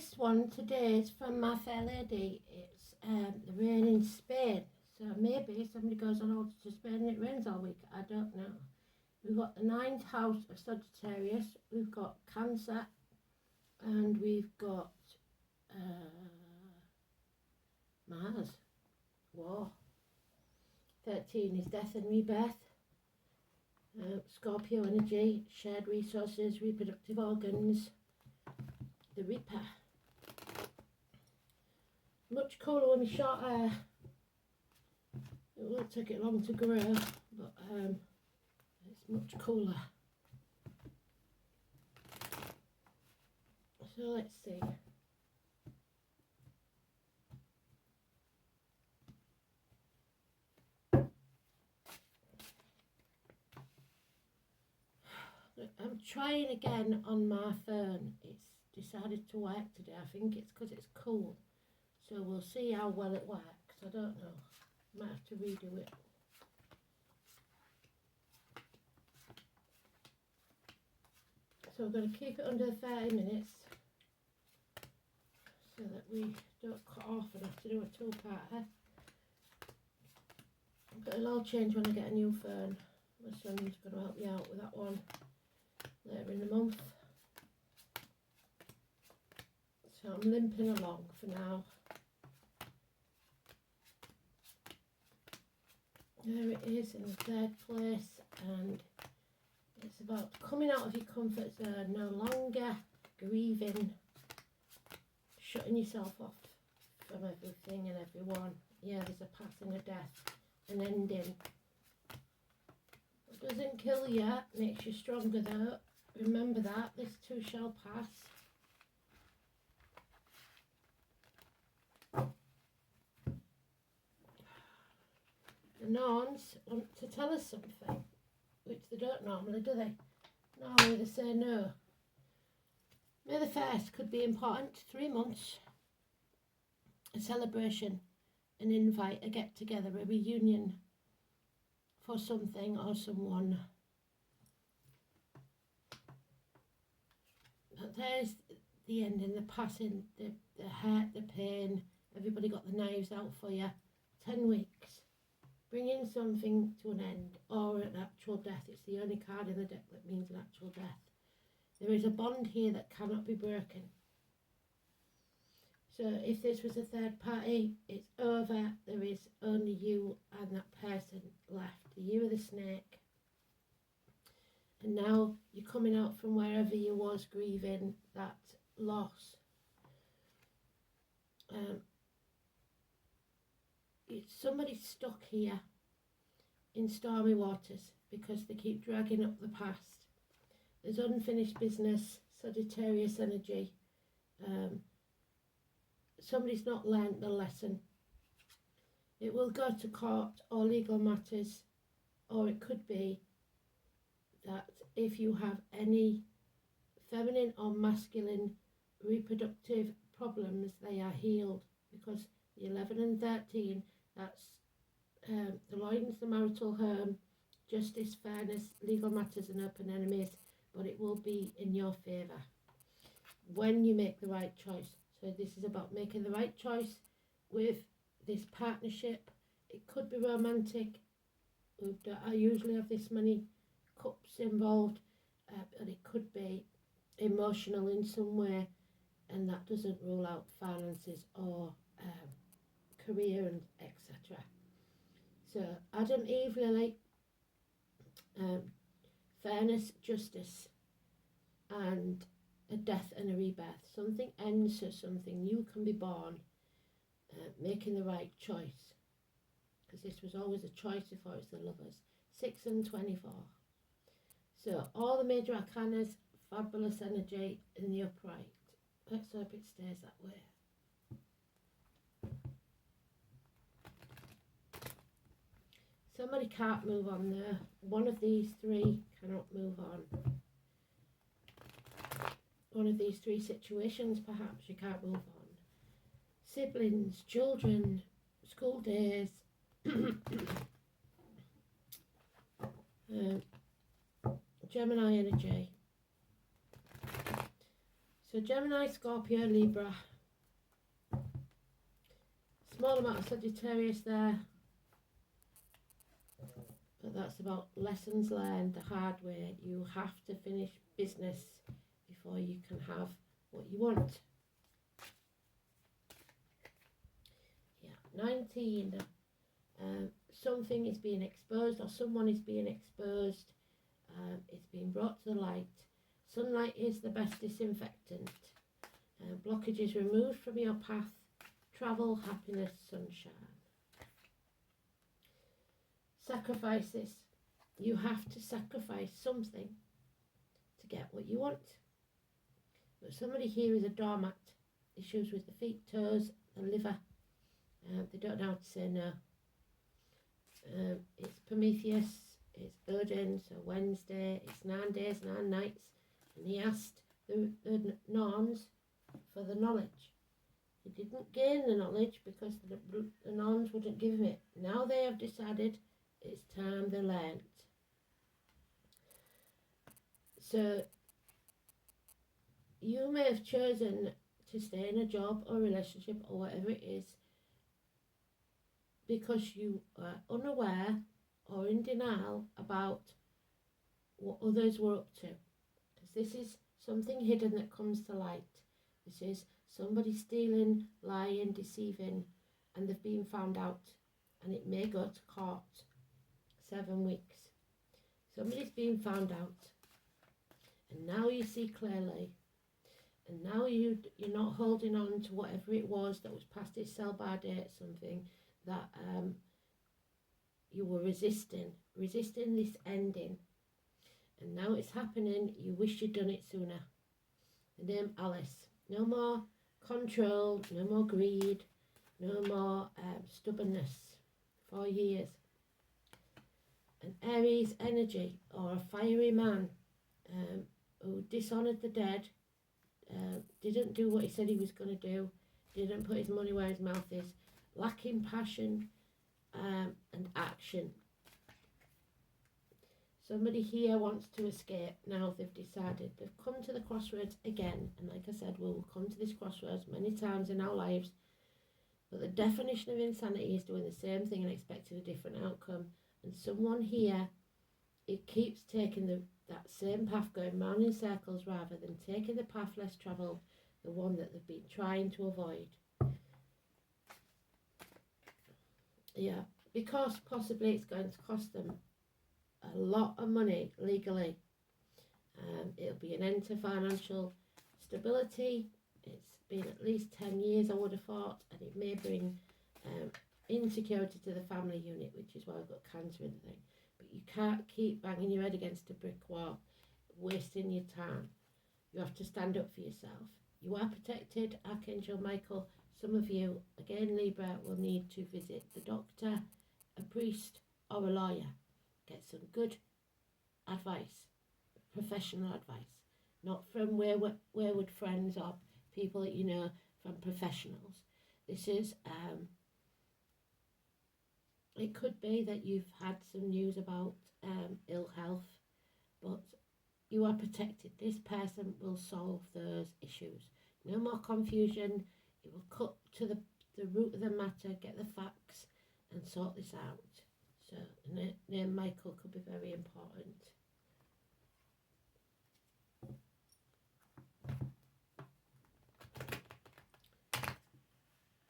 this one today is from My Fair Lady. It's the rain in Spain. So maybe somebody goes on holiday to Spain and it rains all week. I don't know. We've got the 9th house of Sagittarius. We've got Cancer. And we've got Mars. Whoa. 13 is death and rebirth. Scorpio energy, shared resources, reproductive organs. The Reaper. Much cooler with my short hair. It won't take it long to grow, but it's much cooler. So let's see. I'm trying again on my phone. It's decided to work today. I think it's because it's cool. So we'll see how well it works. I don't know. Might have to redo it. So we're going to keep it under 30 minutes so that we don't cut off and have to do a two-parter. But it'll all change when I get a new phone. My son's going to help me out with that one later in the month. So I'm limping along for now. There it is in the 3rd place, and it's about coming out of your comfort zone, no longer grieving, shutting yourself off from everything and everyone. Yeah, there's a passing, a death, an ending. It doesn't kill you, makes you stronger though. Remember that, this too shall pass. The Norns want to tell us something, which they don't normally, do they? Normally they say no. May the 1st could be important. 3 months. A celebration, an invite, a get-together, a reunion for something or someone. But there's the ending, the passing, the hurt, the pain. Everybody got the knives out for you. 10 weeks. Bringing something to an end or an actual death. It's the only card in the deck that means an actual death. There is a bond here that cannot be broken. So if this was a third party, it's over. There is only you and that person left. The year of the snake. And now you're coming out from wherever you was grieving that loss. Somebody's stuck here in stormy waters because they keep dragging up the past. There's unfinished business, Sagittarius energy. Somebody's not learnt the lesson. It will go to court or legal matters, or it could be that if you have any feminine or masculine reproductive problems, they are healed, because the 11 and 13, that's the loins, the marital home, justice, fairness, legal matters and open enemies, but it will be in your favour when you make the right choice. So this is about making the right choice with this partnership. It could be romantic. I usually have this many cups involved, but it could be emotional in some way, and that doesn't rule out finances or career and etc. So Adam, Eve, Lily, fairness, justice, and a death and a rebirth. Something ends so something new can be born, making the right choice. Because this was always a choice before it's the lovers. 6 and 24. So all the major arcanas, fabulous energy in the upright. Let's hope it stays that way. Somebody can't move on there. One of these three cannot move on. One of these three situations, perhaps, you can't move on. Siblings, children, school days. Gemini energy. So Gemini, Scorpio, Libra. Small amount of Sagittarius there. But that's about lessons learned the hard way. You have to finish business before you can have what you want. Yeah, 19. Something is being exposed, or someone is being exposed. It's being brought to the light. Sunlight is the best disinfectant. Blockages removed from your path. Travel, happiness, sunshine. Sacrifices. You have to sacrifice something to get what you want. But somebody here is a doormat. Issues with the feet, toes, the liver. They don't know how to say no. It's Prometheus, it's Odin, so Wednesday, it's 9 days, 9 nights. And he asked the Norns for the knowledge. He didn't gain the knowledge because the Norns wouldn't give him it. Now they have decided it's time they learnt. So you may have chosen to stay in a job or relationship or whatever it is because you are unaware or in denial about what others were up to. Because this is something hidden that comes to light. This is somebody stealing, lying, deceiving, and they've been found out. And it may go to court. 7 weeks. Somebody's been found out. And now you see clearly. And now you're not holding on to whatever it was that was past its sell-by date, something that you were resisting this ending. And now it's happening. You wish you'd done it sooner. The name Alice. No more control, no more greed, no more stubbornness. 4 years. An Aries energy, or a fiery man who dishonoured the dead, didn't do what he said he was going to do, didn't put his money where his mouth is, lacking passion and action. Somebody here wants to escape. Now they've decided. They've come to the crossroads again. And like I said, we'll come to this crossroads many times in our lives. But the definition of insanity is doing the same thing and expecting a different outcome. And someone here, it keeps taking that same path, going round in circles rather than taking the path less travelled, the one that they've been trying to avoid. Yeah, because possibly it's going to cost them a lot of money legally. It'll be an end to financial stability. It's been at least 10 years, I would have thought, and it may bring insecurity to the family unit, which is why I've got cancer and thing. But you can't keep banging your head against a brick wall, wasting your time. You have to stand up for yourself. You are protected, Archangel Michael. Some of you, again Libra, will need to visit the doctor, a priest or a lawyer. Get some good advice, professional advice, not from wayward friends or people that you know, from professionals. This is, it could be that you've had some news about ill health, but you are protected. This person will solve those issues. No more confusion. It will cut to the root of the matter, get the facts and sort this out. So the name Michael could be very important.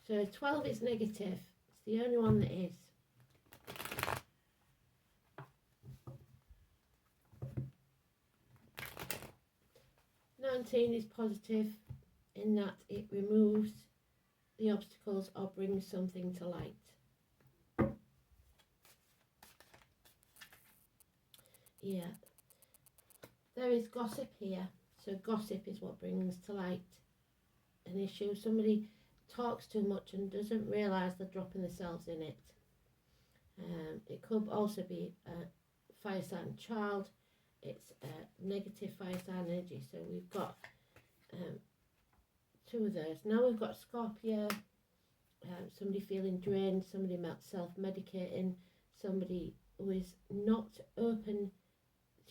So 12 is negative. It's the only one that is. Is positive in that it removes the obstacles or brings something to light. Yeah, there is gossip here. So gossip is what brings to light an issue. Somebody talks too much and doesn't realise they're dropping themselves in it. It could also be a fire sign child. It's a negative fire sign energy. So we've got 2 of those. Now we've got Scorpio, somebody feeling drained, somebody self-medicating, somebody who is not open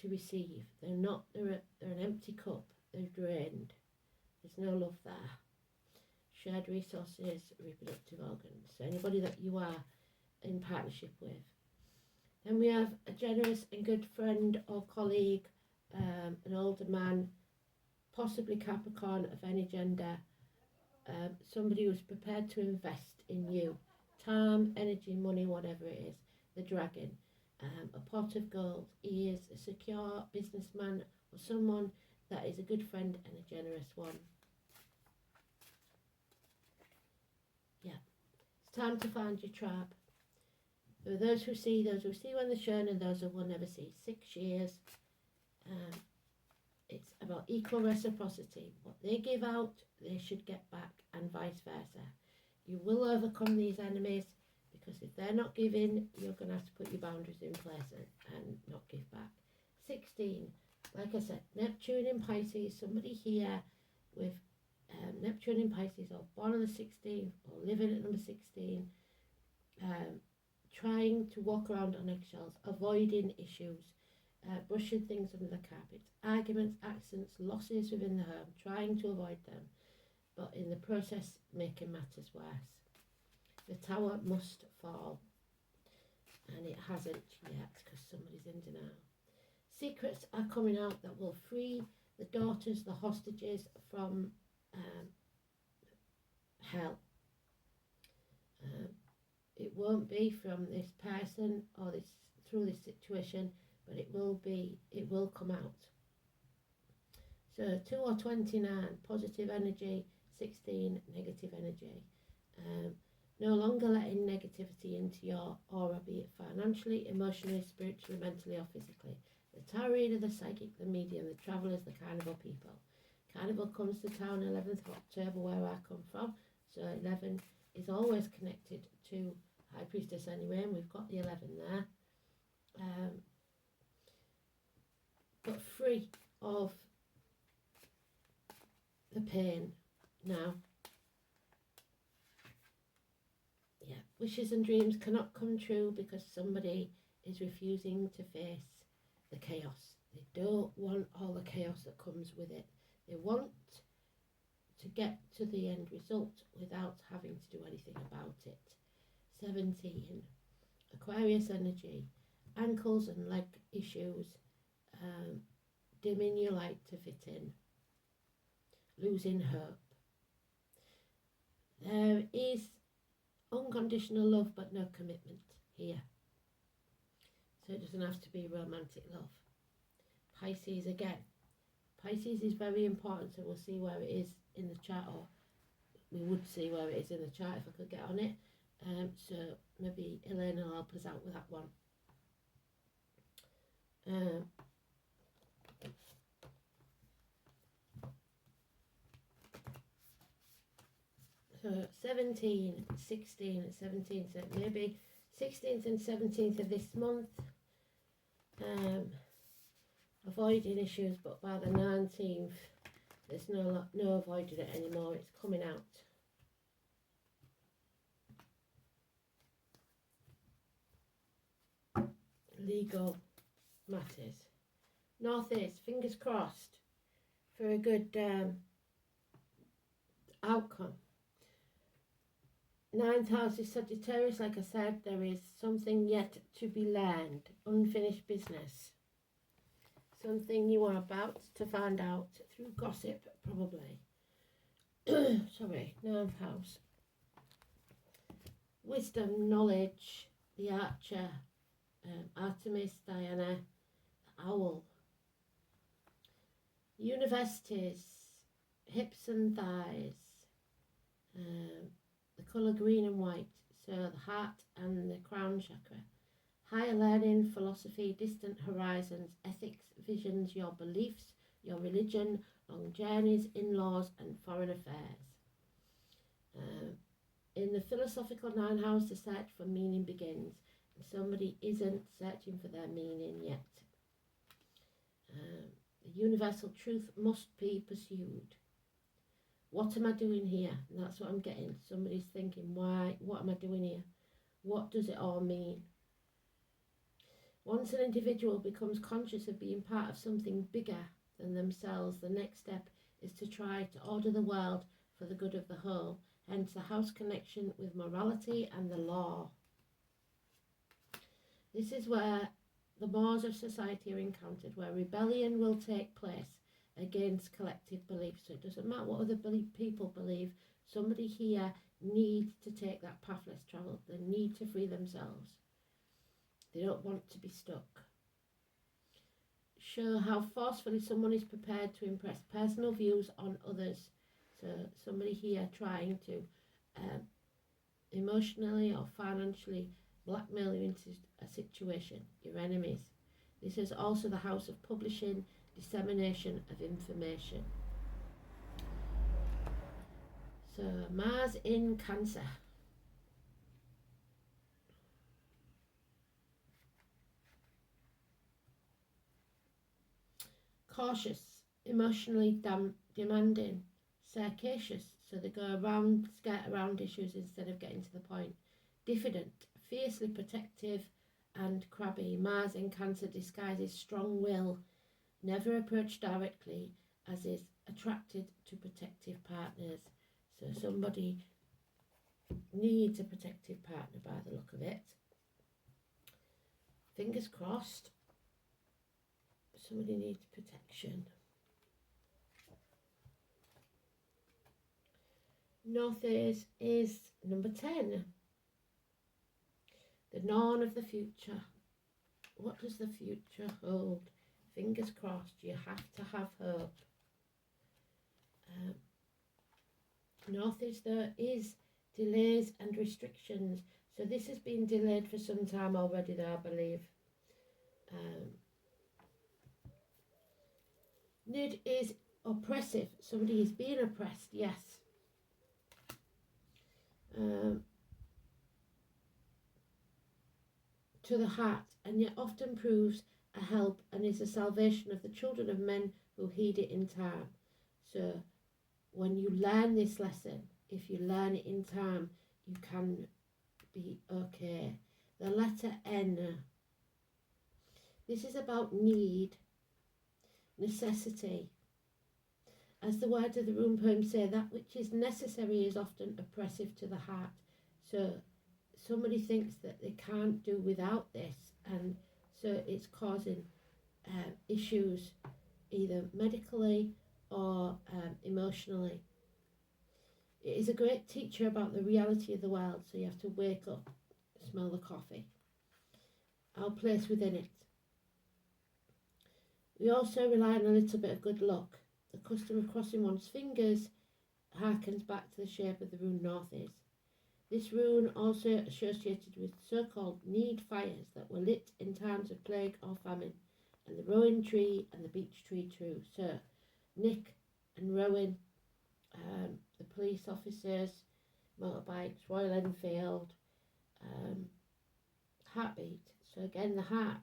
to receive. They're an empty cup, they're drained. There's no love there. Shared resources, reproductive organs. So anybody that you are in partnership with. Then we have a generous and good friend or colleague, an older man, possibly Capricorn of any gender, somebody who's prepared to invest in you. Time, energy, money, whatever it is. The dragon. A pot of gold. He is a secure businessman or someone that is a good friend and a generous one. Yeah. It's time to find your tribe. There are those who see when they're shown, and those who will never see. 6 years. It's about equal reciprocity. What they give out, they should get back, and vice versa. You will overcome these enemies, because if they're not giving, you're going to have to put your boundaries in place and not give back. 16, like I said, Neptune in Pisces, somebody here with Neptune in Pisces, or born on the 16th, or living at number 16, trying to walk around on eggshells, avoiding issues, brushing things under the carpet, arguments, accidents, losses within the home, trying to avoid them, but in the process making matters worse. The tower must fall, and it hasn't yet because somebody's in denial. Secrets are coming out that will free the daughters, the hostages, from hell. It won't be from this person or this through this situation, but it will come out. So 2 or 29, positive energy, 16, negative energy. No longer letting negativity into your aura, be it financially, emotionally, spiritually, mentally, or physically. The tarot reader, the psychic, the medium, the travellers, the carnival people. Carnival comes to town 11th of October, where I come from. So 11 is always connected to High Priestess anyway, and we've got the 11 there. But free of the pain now. Yeah, wishes and dreams cannot come true because somebody is refusing to face the chaos. They don't want all the chaos that comes with it. They want to get to the end result without having to do anything about it. 17, Aquarius energy, ankles and leg issues, dimming your light to fit in, losing hope. There is unconditional love but no commitment here. So it doesn't have to be romantic love. Pisces again. Pisces is very important, so we'll see where it is in the chart, or we would see where it is in the chart if I could get on it. So maybe Elena will help us out with that one. So 17, 16, 17, so maybe 16th and 17th of this month, avoiding issues, but by the 19th, there's no avoiding it anymore, it's coming out. Legal matters. North is, fingers crossed, for a good outcome. 9th house is Sagittarius, like I said, there is something yet to be learned, unfinished business. Something you are about to find out through gossip, probably. Sorry, 9th house. Wisdom, knowledge, the archer, Artemis, Diana, the owl. Universities, hips and thighs, the colour green and white, so the heart and the crown chakra. Higher learning, philosophy, distant horizons, ethics, visions, your beliefs, your religion, long journeys, in-laws and foreign affairs. In the philosophical 9th house, the search for meaning begins, and somebody isn't searching for their meaning yet. The universal truth must be pursued. What am I doing here? And that's what I'm getting. Somebody's thinking, why? What am I doing here? What does it all mean? Once an individual becomes conscious of being part of something bigger than themselves, the next step is to try to order the world for the good of the whole, hence the house connection with morality and the law. This is where the mores of society are encountered, where rebellion will take place against collective beliefs. So it doesn't matter what other people believe, somebody here needs to take that path less travelled. They need to free themselves. They don't want to be stuck. Show how forcefully someone is prepared to impress personal views on others. So somebody here trying to emotionally or financially blackmail you into a situation, your enemies. This is also the house of publishing, dissemination of information. So Mars in Cancer. Cautious, emotionally demanding, sarcastic, so they go around, skirt around issues instead of getting to the point. Diffident, fiercely protective and crabby. Mars in Cancer disguises strong will, never approached directly, as is attracted to protective partners. So somebody needs a protective partner by the look of it. Fingers crossed. Somebody needs protection. North is number 10. The Norn of the future. What does the future hold? Fingers crossed. You have to have hope. North there is delays and restrictions. So this has been delayed for some time already though, I believe. Nid is oppressive. Somebody is being oppressed, yes. To the heart, and yet often proves a help and is a salvation of the children of men who heed it in time. So when you learn this lesson, if you learn it in time, you can be okay. The letter N. This is about need, necessity. As the words of the rune poem say, that which is necessary is often oppressive to the heart. So somebody thinks that they can't do without this, and so it's causing issues either medically or emotionally. It is a great teacher about the reality of the world, so you have to wake up, smell the coffee. Our place within it. We also rely on a little bit of good luck. The custom of crossing one's fingers harkens back to the shape of the rune North is. This rune also associated with so-called need fires that were lit in times of plague or famine, and the rowan tree and the beech tree too. So Nick and Rowan, the police officers, motorbikes, Royal Enfield, heartbeat. So again, the heart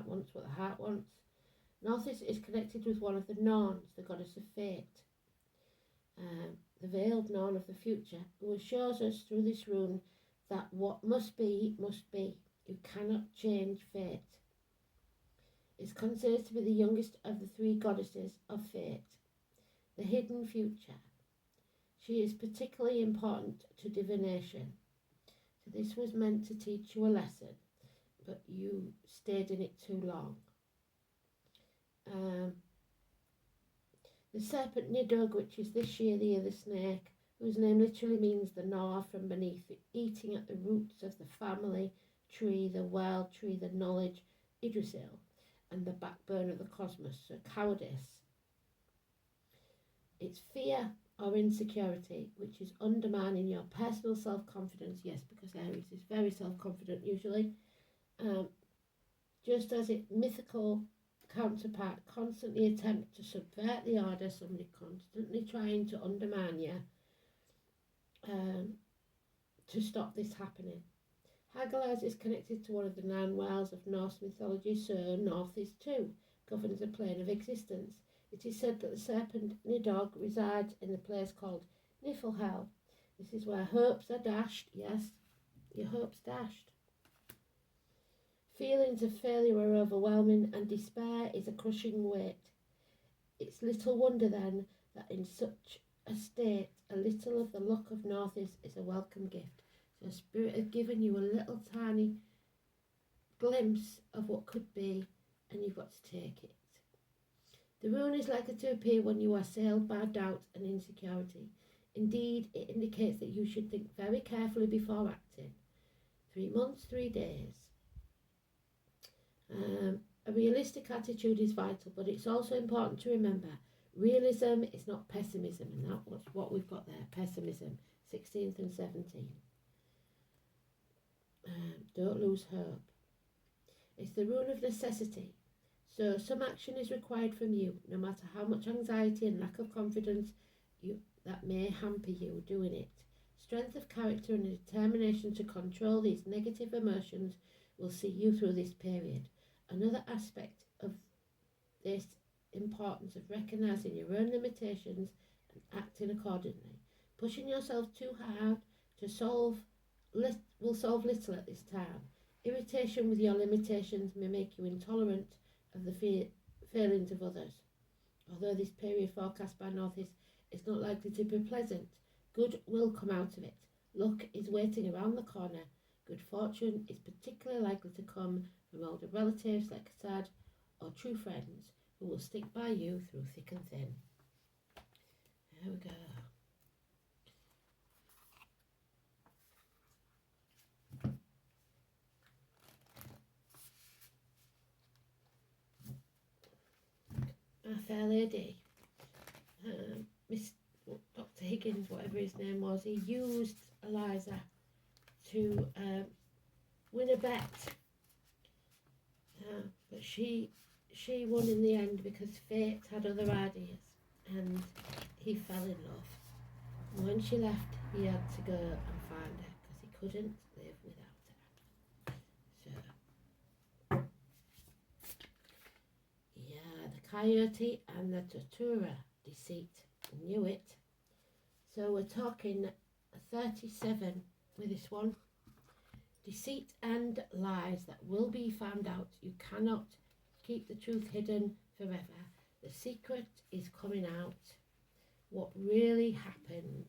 wants what the heart wants. North is connected with one of the Norns, the goddess of fate, the veiled Norn of the future, who assures us through this rune that what must be, must be. You cannot change fate. Is considered to be the youngest of the three goddesses of fate, the hidden future. She is particularly important to divination. So this was meant to teach you a lesson, but you stayed in it too long. The serpent Nidhogg, which is this year the year of the snake, whose name literally means the gnawer from beneath, eating at the roots of the family tree, the world tree, the knowledge, Yggdrasil, and the backbone of the cosmos, so cowardice. It's fear or insecurity, which is undermining your personal self-confidence, yes, because Aries is very self-confident usually, just as its mythical counterpart constantly attempt to subvert the order, somebody constantly trying to undermine you, to stop this happening. Hagalaz is connected to one of the 9 worlds of Norse mythology, so North is too, governs a plane of existence. It is said that the serpent Nidhogg resides in a place called Niflhel. This is where hopes are dashed, yes, your hopes dashed. Feelings of failure are overwhelming and despair is a crushing weight. It's little wonder then that in such a state, a little of the luck of north is a welcome gift. So Spirit has given you a little tiny glimpse of what could be, and you've got to take it. The rune is likely to appear when you are assailed by doubt and insecurity. Indeed, it indicates that you should think very carefully before acting. 3 months, 3 days. A realistic attitude is vital, but it's also important to remember realism is not pessimism, and that's what we've got there, pessimism, 16th and 17th. Don't lose hope. It's the rule of necessity. So some action is required from you, no matter how much anxiety and lack of confidence that may hamper you doing it. Strength of character and a determination to control these negative emotions will see you through this period. Another aspect of this importance of recognizing your own limitations and acting accordingly. Pushing yourself too hard will solve little at this time. Irritation with your limitations may make you intolerant of the failings of others. Although this period forecast by Northeast is not likely to be pleasant, good will come out of it. Luck is waiting around the corner. Good fortune is particularly likely to come from older relatives like Sad or true friends who will stick by you through thick and thin. There we go. Our Fair Lady, Miss Dr. Higgins, whatever his name was, he used Eliza to win a bet, but she won in the end because fate had other ideas, and he fell in love. And when she left, he had to go and find her because he couldn't live without her. So, yeah, the coyote and the Tortura, deceit, knew it. So we're talking 37 with this one. Deceit and lies that will be found out. You cannot keep the truth hidden forever. The secret is coming out. What really happened.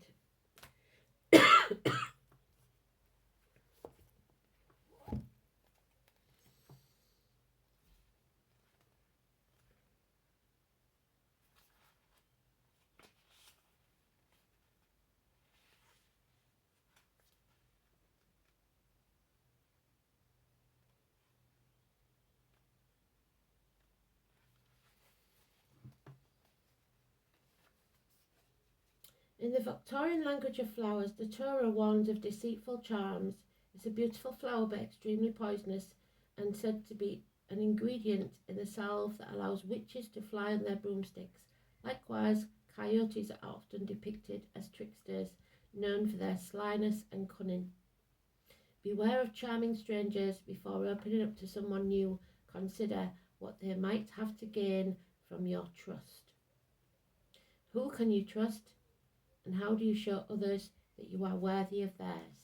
In the Victorian language of flowers, the Torah warns of deceitful charms. It's a beautiful flower but extremely poisonous and said to be an ingredient in the salve that allows witches to fly on their broomsticks. Likewise, coyotes are often depicted as tricksters, known for their slyness and cunning. Beware of charming strangers. Before opening up to someone new, consider what they might have to gain from your trust. Who can you trust? And how do you show others that you are worthy of theirs?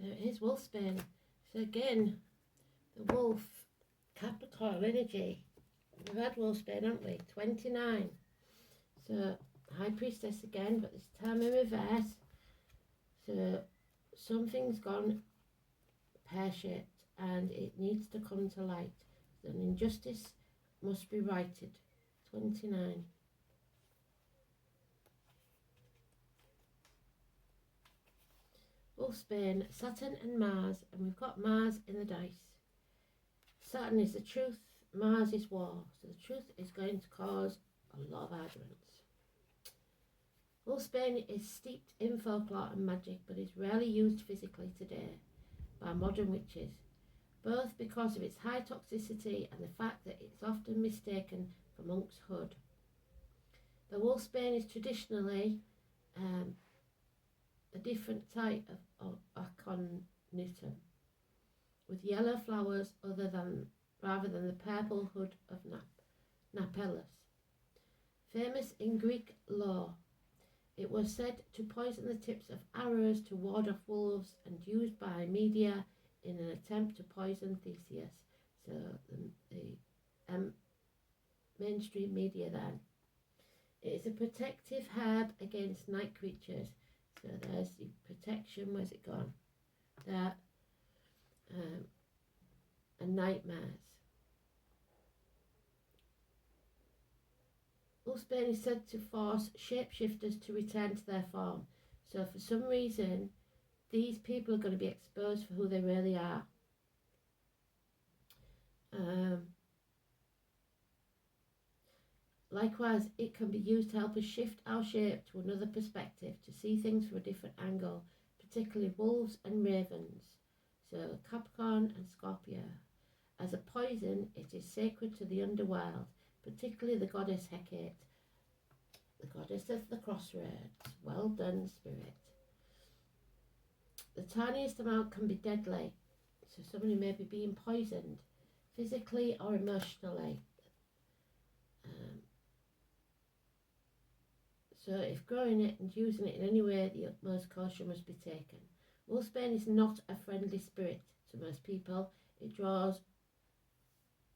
There it is, Wolfsbane. So again, the wolf, Capricorn energy. We've had Wolfsbane, haven't we? 29. So High Priestess again, but this time in reverse. So something's gone pear-shaped and it needs to come to light. So an injustice must be righted. 29. Wolfsbane, Saturn and Mars, and we've got Mars in the dice. Saturn is the truth, Mars is war, so the truth is going to cause a lot of arguments. Wolfsbane is steeped in folklore and magic, but is rarely used physically today by modern witches, both because of its high toxicity and the fact that it's often mistaken monk's hood. The wolfsbane is traditionally a different type of aconitum with yellow flowers rather than the purple hood of Napellus. Famous in Greek lore, it was said to poison the tips of arrows to ward off wolves and used by Medea in an attempt to poison Theseus. So the mainstream media then. It is a protective herb against night creatures. So there's the protection, where's it gone? There. And nightmares. Wolfsbane is said to force shapeshifters to return to their form. So for some reason, these people are going to be exposed for who they really are. Likewise, it can be used to help us shift our shape to another perspective, to see things from a different angle, particularly wolves and ravens. So Capricorn and Scorpio. As a poison, it is sacred to the underworld, particularly the goddess Hecate, the goddess of the crossroads. Well done, spirit. The tiniest amount can be deadly, so somebody may be being poisoned, physically or emotionally. So if growing it and using it in any way, the utmost caution must be taken. Wolfsbane is not a friendly spirit to most people. It draws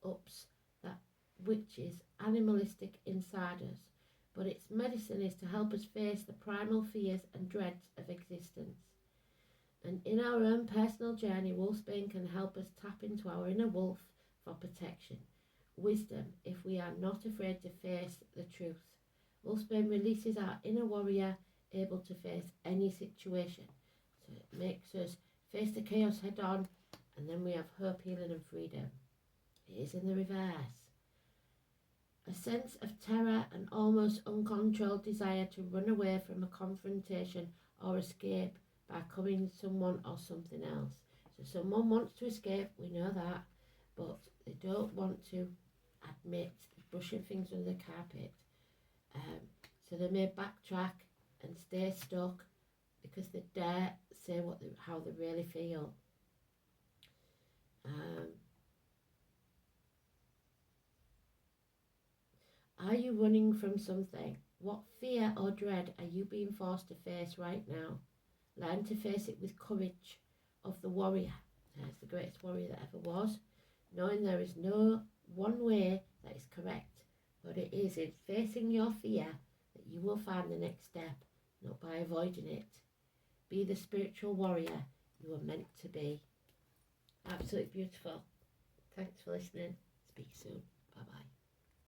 up that which is animalistic inside us, but its medicine is to help us face the primal fears and dreads of existence. And in our own personal journey, Wolfsbane can help us tap into our inner wolf for protection, wisdom, if we are not afraid to face the truth. Wolfsbane releases our inner warrior, able to face any situation. So it makes us face the chaos head on, and then we have hope, healing and freedom. It is in the reverse. A sense of terror and almost uncontrolled desire to run away from a confrontation or escape by becoming someone or something else. So someone wants to escape, we know that, but they don't want to admit brushing things under the carpet. So they may backtrack and stay stuck because they dare say how they really feel. Are you running from something? What fear or dread are you being forced to face right now? Learn to face it with courage of the warrior. There's the greatest warrior that ever was, knowing there is no one way that is correct, but it is in facing your fear that you will find the next step, not by avoiding it. Be the spiritual warrior you are meant to be. Absolutely beautiful. Thanks for listening. Speak soon. Bye-bye.